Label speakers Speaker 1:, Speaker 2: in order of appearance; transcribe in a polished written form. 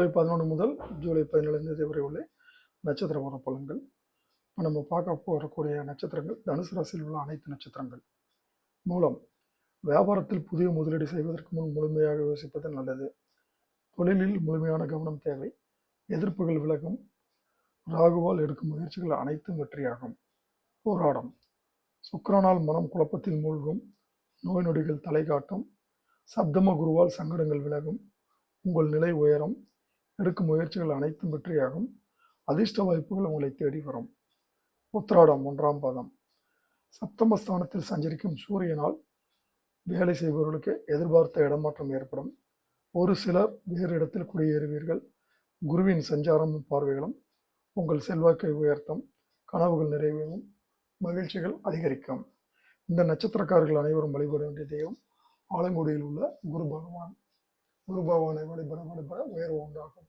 Speaker 1: ஜூலை 11 முதல் ஜூலை 17 தேதி வரை உள்ள நட்சத்திர வர பலன்கள். இப்போ நம்ம பார்க்க போகக்கூடிய நட்சத்திரங்கள் தனுசு ராசியில் உள்ள அனைத்து நட்சத்திரங்கள். மூலம் வியாபாரத்தில் புதிய முதலீடு செய்வதற்கு முன் முழுமையாக யோசிப்பது நல்லது. தொழிலில் முழுமையான கவனம் தேவை. எதிர்ப்புகள் விலகும். ராகுவால் எடுக்கும் முயற்சிகள் அனைத்தும் வெற்றியாகும். போராடம் சுக்கிரனால் மனம் குழப்பத்தில் மூழ்கும். நோய் நொடிகள் தலை காட்டும். சப்தம குருவால் சங்கடங்கள் விலகும். உங்கள் நிலை உயரும். எடுக்கும் முயற்சிகள் அனைத்தும் வெற்றியாகும். அதிர்ஷ்ட வாய்ப்புகள் உங்களை தேடி வரும். உத்திராடம் 1ஆம் பாதம். சப்தமஸ்தானத்தில் சஞ்சரிக்கும் சூரியனால் வேலை செய்பவர்களுக்கு எதிர்பார்த்த இடமாற்றம் ஏற்படும். ஒரு சிலர் வேறு இடத்தில் குடியேறுவீர்கள். குருவின் சஞ்சாரமும் பார்வைகளும் உங்கள் செல்வாக்கை உயர்த்தும். கனவுகள் நிறைவேறும். மகிழ்ச்சிகள் அதிகரிக்கும். இந்த நட்சத்திரக்காரர்கள் அனைவரும் வழிபட வேண்டிய தெய்வம் ஆலங்குடியில் உள்ள குரு பகவான். குரு பகவானை வழிபட உயர்வு உண்டாகும்.